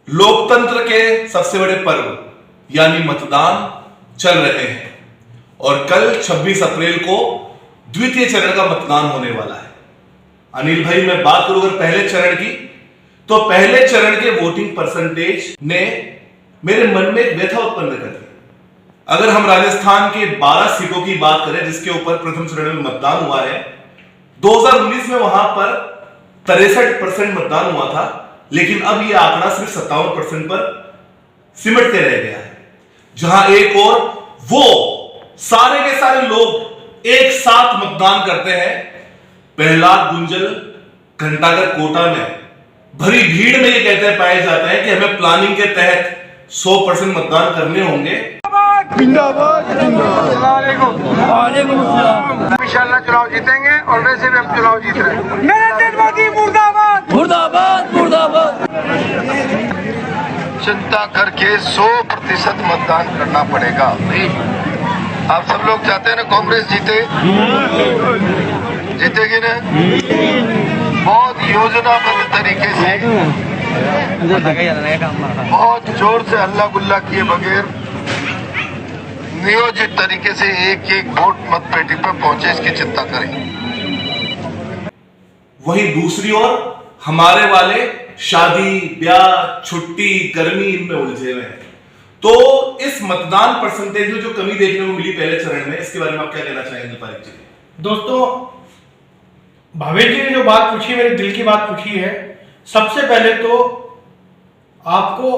लोकतंत्र के सबसे बड़े पर्व यानी मतदान चल रहे हैं और कल 26 अप्रैल को द्वितीय चरण का मतदान होने वाला है। अनिल भाई, मैं बात करूं अगर पहले चरण की, तो पहले चरण के वोटिंग परसेंटेज ने मेरे मन में एक व्यथा उत्पन्न कर दी। अगर हम राजस्थान के 12 सीटों की बात करें जिसके ऊपर प्रथम चरण में मतदान हुआ है, 2019 में वहां पर 63% मतदान हुआ था, लेकिन अब यह आंकड़ा सिर्फ 57% पर सिमटते रह गया है। जहां एक और वो सारे के सारे लोग एक साथ मतदान करते हैं, प्रहलाद गुंजल घंटाघर कोटा में भरी भीड़ में ये कहते पाए जाते हैं कि हमें प्लानिंग के तहत 100% मतदान करने होंगे। इंशाल्लाह चुनाव जीतेंगे और वैसे भी हम चुनाव जीत रहे हैं। नरेंद्र मोदी मुर्दाबाद मुर्दाबाद मुर्दाबाद। चिंता करके 100% मतदान करना पड़ेगा। आप सब लोग चाहते हैं ना कांग्रेस जीते, जीतेगी ना? बहुत योजनाबद्ध तरीके से, बहुत जोर से हल्ला गुल्ला किए बगैर नियोजित तरीके से एक एक वोट मतपेटी पर पहुंचे, इसकी चिंता करें। वहीं दूसरी ओर हमारे वाले शादी, ब्याह, छुट्टी, गर्मी इनमें उलझे हुए हैं। तो इस मतदान परसेंटेज में जो कमी देखने को मिली पहले चरण में, इसके बारे में आप क्या कहना चाहेंगे पारिक जी? दोस्तों, भावेश जी ने जो बात पूछी, मेरे दिल की बात पूछी है। सबसे पहले तो आपको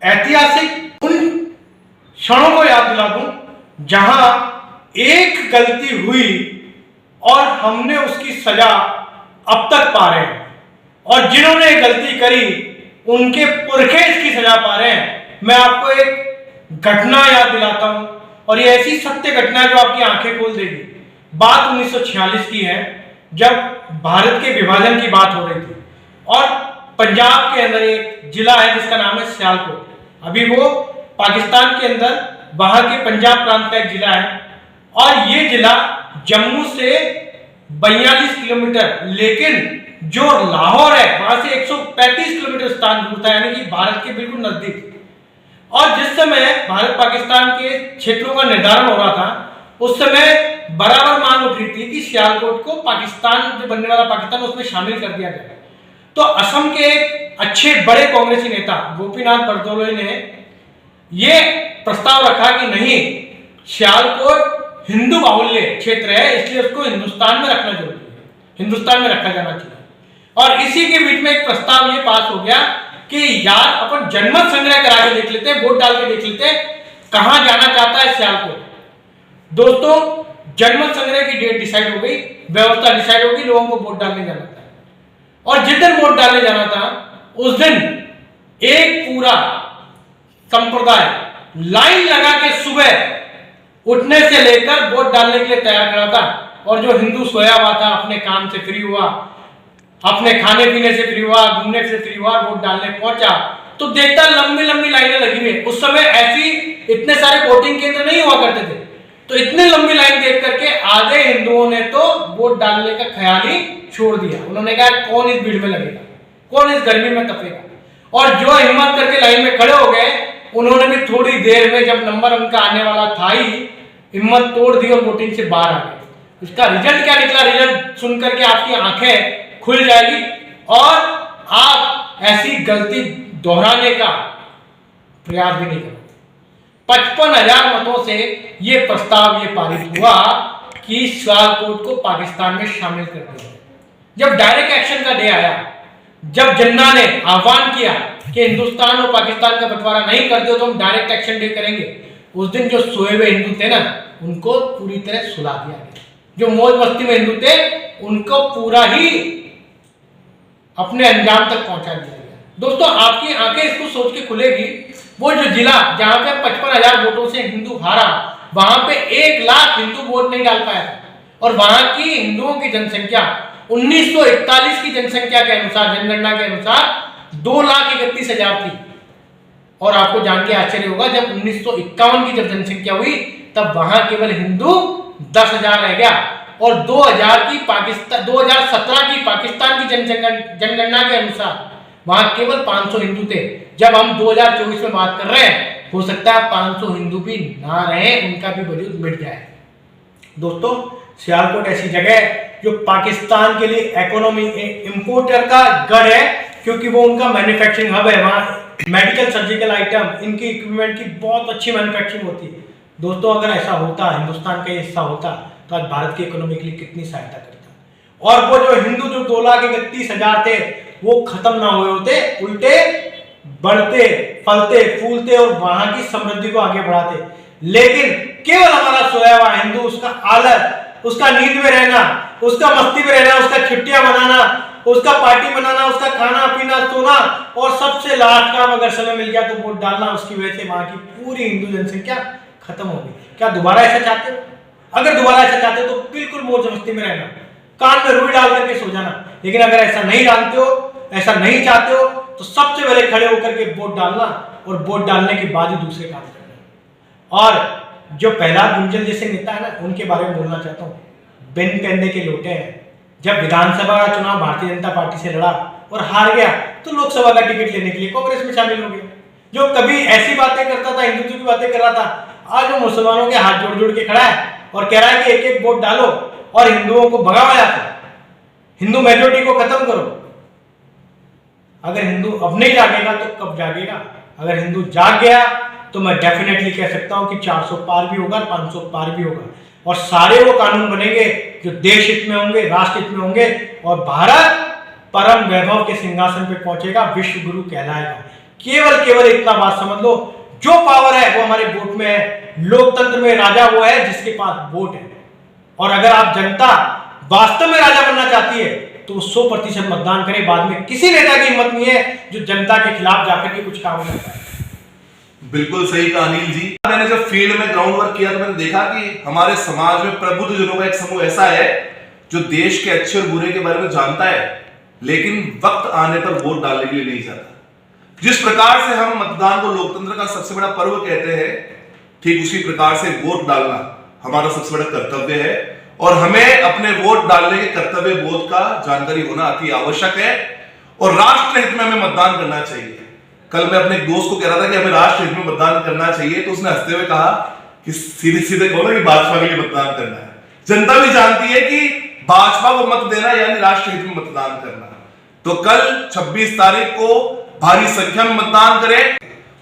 ऐतिहासिक उन क्षणों को याद दिला दूं जहां एक गलती हुई और हमने उसकी सजा अब तक पा रहे हैं, और जिन्होंने गलती करी उनके पुरखे इसकी सजा पा रहे हैं। मैं आपको एक घटना याद दिलाता हूं, और ये ऐसी सत्य घटना है जो आपकी आंखें खोल देगी। बात 1946 की है, जब भारत के विभाजन की बात हो रही थी, और पंजाब के अंदर एक जिला है जिसका नाम है सियालकोट। अभी वो पाकिस्तान के अंदर वहां के पंजाब प्रांत का एक जिला है, और ये जिला जम्मू से 42 किलोमीटर, लेकिन जो लाहौर है वहां से 135 किलोमीटर स्थान दूर था, यानी कि भारत के बिल्कुल नजदीक। और जिस समय भारत पाकिस्तान के क्षेत्रों का निर्धारण हो रहा था, उस समय बराबर मांग उठ रही थी कि सियालकोट को पाकिस्तान, जो बनने वाला पाकिस्तान, उसमें शामिल कर दिया जाए। तो असम के एक अच्छे बड़े कांग्रेसी नेता गोपीनाथ बरदोलोई ने ये प्रस्ताव रखा कि नहीं, सियालकोट हिंदू बाहुल्य क्षेत्र है, इसलिए उसको हिंदुस्तान में रखना जरूरी है, हिंदुस्तान में रखा जाना चाहिए। और इसी के बीच में एक प्रस्ताव ये पास हो गया कि यार अपन जनमत संग्रह करा के देख लेते हैं, वोट डाल के देख लेते हैं कहां जाना चाहता है सियालकोट। दोस्तों, जनमत संग्रह की डेट डिसाइड हो गई, व्यवस्था डिसाइड हो गई, लोगों को वोट डालने जाना था। और जिस दिन वोट डालने जाना था उस दिन एक पूरा संप्रदाय लाइन लगा के सुबह उठने से लेकर वोट डालने के लिए तैयार खड़ा था, और जो हिंदू सोया हुआ था, अपने काम से फ्री हुआ, अपने खाने पीने से फ्री हुआ, घूमने से फ्री हुआ, वोट डालने पहुंचा तो देखता लंबी लंबी लाइनें लगी हुई। उस समय ऐसी इतने सारे वोटिंग केंद्र नहीं हुआ करते थे, तो इतनी लंबी लाइन देख करके आधे हिंदुओं ने तो वोट डालने का ख्याल ही छोड़ दिया। उन्होंने कहा कौन इस भीड़ में लगेगा, कौन इस गर्मी में तपेगा। और जो हिम्मत करके लाइन में खड़े हो गए, उन्होंने भी थोड़ी देर में, जब नंबर उनका आने वाला था ही, हिम्मत तोड़ दी और वोटिंग से बाहर आ गए। उसका रिजल्ट क्या निकला, रिजल्ट सुनकर के आपकी आंखें खुल जाएगी और आप ऐसी गलती दोहराने का प्रयास भी नहीं करो। 55,000 मतों से यह प्रस्ताव ये पारित हुआ कि सियालकोट को पाकिस्तान में शामिल कर दिया। जब डायरेक्ट एक्शन का डे आया, जब जिन्ना ने आह्वान किया कि हिंदुस्तान और पाकिस्तान का बंटवारा नहीं करते हो तो हम डायरेक्ट एक्शन डे करेंगे, उस दिन जो सोए हुए हिंदू थे ना, उनको पूरी तरह सुला दिया गया। जो मौज मस्ती में हिंदू थे उनको पूरा ही अपने अंजाम तक पहुंचा दिया गया। दोस्तों, आपकी आंखें इसको सोच के खुलेगी, वो जो जिला जहां पे 55,000 वोटों से हिंदू हारा, वहां पे 1 लाख हिंदू वोट नहीं डाल पाया था, और वहां की हिंदुओं की जनसंख्या 1941 की जनसंख्या के अनुसार, जनगणना के अनुसार 2,31,000 थी। और आपको जान के आश्चर्य होगा, जब 1951 की जब जनसंख्या हुई तब वहां केवल हिंदू 10,000 रह गया, और 2017 की पाकिस्तान की जनगणना के अनुसार वहां केवल 500 हिंदू थे। जब हम 2024 में बात कर रहे हैं, हो सकता है 500 हिंदू भी ना रहे, उनका भी वजूद मिट जाए। दोस्तों, सियालकोट ऐसी जगह है जो पाकिस्तान के लिए इकोनॉमी इंपोर्टर का गढ़ है, क्योंकि वो उनका मैन्युफैक्चरिंग हब है। वहाँ मेडिकल सर्जिकल आइटम, इनकी इक्विपमेंट की बहुत अच्छी मैन्युफैक्चरिंग होती है। दोस्तों, अगर ऐसा होता, हिंदुस्तान का ये हिस्सा होता, तो आज भारत की इकोनॉमी के लिए कितनी सहायता करता। और वो जो हिंदू जो 2,31,000 थे, वो खत्म ना हुए होते, उल्टे बढ़ते, फलते, फूलते और वहां की समृद्धि को आगे बढ़ाते। लेकिन केवल हमारा सोया हुआ हिंदू, उसका आलस, उसका नींद में रहना, उसका मस्ती में रहना, उसका छुट्टियां मनाना, उसका पार्टी मनाना, उसका खाना पीना, सोना, और सबसे लास्ट काम अगर समय मिल गया तो वोट डालना, उसकी वजह से वहां की पूरी हिंदू जनसंख्या खत्म हो गई। क्या दोबारा ऐसा चाहते हो? अगर दोबारा ऐसा चाहते हो तो बिल्कुल मौज मस्ती में रहना, कान में रुई डाल करके सो जाना। लेकिन अगर ऐसा नहीं जानते हो, ऐसा नहीं चाहते हो, तो सबसे पहले खड़े होकर के वोट डालना, और वोट डालने के बाद ही दूसरे काम करना। और जो प्रहलाद गुंजल जैसे नेता है ना, उनके बारे में बोलना चाहता हूँ। बिन कहने के लोटे हैं। जब विधानसभा का चुनाव भारतीय जनता पार्टी से लड़ा और हार गया, तो लोकसभा का टिकट लेने के लिए कांग्रेस में शामिल हो गया। जो कभी ऐसी बातें करता था, हिंदुत्व की बातें कर रहा था, आज वो मुसलमानों के हाथ जोड़ जोड़ के खड़ा है और कह रहा है कि एक एक वोट डालो और हिंदुओं को भगाओ यहाँ से, हिंदू मेजोरिटी को खत्म करो। अगर हिंदू अब नहीं जागेगा तो कब जागेगा? अगर हिंदू जाग गया तो मैं डेफिनेटली कह सकता हूं कि 400 पार भी होगा, 500 पार भी होगा, और सारे वो कानून बनेंगे जो देश हित में होंगे, राष्ट्र हित में होंगे, और भारत परम वैभव के सिंहासन पे पहुंचेगा, विश्व गुरु कहलाएगा। केवल इतना बात समझ लो, जो पावर है वो हमारे वोट में है। लोकतंत्र में राजा वो है जिसके पास वोट है। और अगर आप जनता वास्तव में राजा बनना चाहती है तो 100% मतदान करे। बाद में किसी नेता की हिम्मत नहीं है जो जनता के खिलाफ जाकर के कुछ काम करता है। बिल्कुल सही कहा अनिल जी। मैंने जब फील्ड में ग्राउंड वर्क किया तो मैंने देखा कि हमारे समाज में प्रबुद्ध जनों का एक समूह ऐसा है जो देश के अच्छे और बुरे के बारे में जानता है, लेकिन वक्त आने पर वोट डालने के लिए नहीं जाता। जिस प्रकार से हम मतदान को लोकतंत्र का सबसे बड़ा पर्व कहते हैं, ठीक उसी प्रकार से वोट डालना हमारा सबसे बड़ा कर्तव्य है, और हमें अपने वोट डालने के कर्तव्य बोध का जानकारी होना अति आवश्यक है। और राष्ट्र हित में हमें मतदान करना चाहिए। कल मैं अपने एक दोस्त को कह रहा था कि हमें राष्ट्र हित में मतदान करना चाहिए, तो उसने हंसते हुए कहा कि सीधे सीधे कहो ना कि भाजपा के लिए मतदान करना है। जनता भी जानती है कि भाजपा को मत देना यानी राष्ट्र हित में मतदान करना। तो कल 26 तारीख को भारी संख्या में मतदान करें,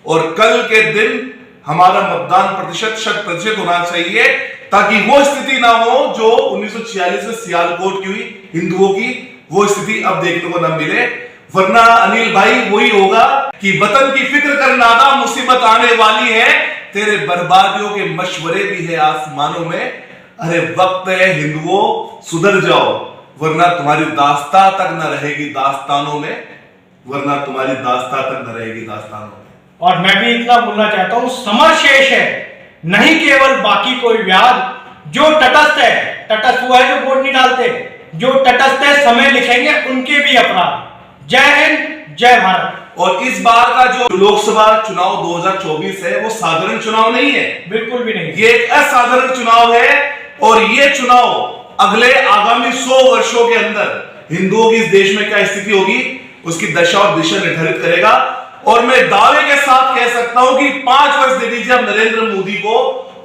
और कल के दिन हमारा मतदान प्रतिशत 100% होना चाहिए, ताकि वो स्थिति ना हो जो 1946 में सियालकोट की हुई हिंदुओं की, वो स्थिति अब देखने को न मिले। वरना अनिल भाई वही होगा कि वतन की फिक्र कर नादा, मुसीबत आने वाली है, तेरे बर्बादियों के मशवरे भी है आसमानों में। अरे वक्त है हिंदुओं, सुधर जाओ, वरना तुम्हारी दास्तां तक न रहेगी दास्तानों में, वरना तुम्हारी दास्तां तक न रहेगी दास्तानों में। और मैं भी इतना बोलना चाहता हूं, समर शेष है, नहीं केवल बाकी कोई व्याध। जो तटस्थ है, तटस्थ हुआ है जो वोट नहीं डालते, जो तटस्थ है समय लिखेंगे उनके भी अपराध। जय हिंद, जय भारत। और इस बार का जो लोकसभा चुनाव 2024 है वो साधारण चुनाव नहीं है, बिल्कुल भी नहीं। ये एक असाधारण चुनाव है, और ये चुनाव अगले आगामी 100 वर्षों के अंदर हिंदुओं की इस देश में क्या स्थिति होगी उसकी दशा और दिशा निर्धारित करेगा। और मैं दावे के साथ कह सकता हूं कि 5 वर्ष दे दीजिए अब नरेंद्र मोदी को,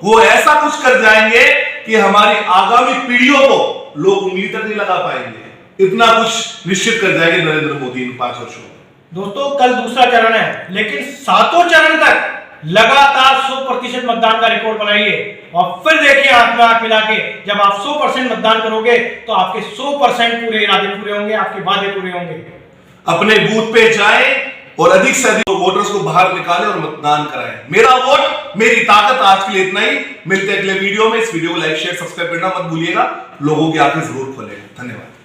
वो ऐसा कुछ कर जाएंगे कि हमारी आगामी पीढ़ियों को लोग उंगली तक नहीं लगा पाएंगे। इतना कुछ निश्चित कर जाएंगे नरेंद्र मोदी इन 5 वर्षों में। दोस्तों, कल दूसरा चरण है, लेकिन 7 चरण तक लगातार 100% मतदान का रिकॉर्ड बनाइए, और फिर देखिए आंख में आंख मिला के जब आप 100% मतदान करोगे तो आपके 100% पूरे इरादे पूरे होंगे, आपके वादे पूरे होंगे। अपने बूथ पे जाएं और अधिक से अधिक वोटर्स को बाहर निकालें और मतदान कराएं। मेरा वोट मेरी ताकत। आज के लिए इतना ही, मिलते हैं अगले वीडियो में। इस वीडियो को लाइक शेयर सब्सक्राइब करना मत भूलिएगा। लोगों की आंखें जरूर खोलेगा। धन्यवाद।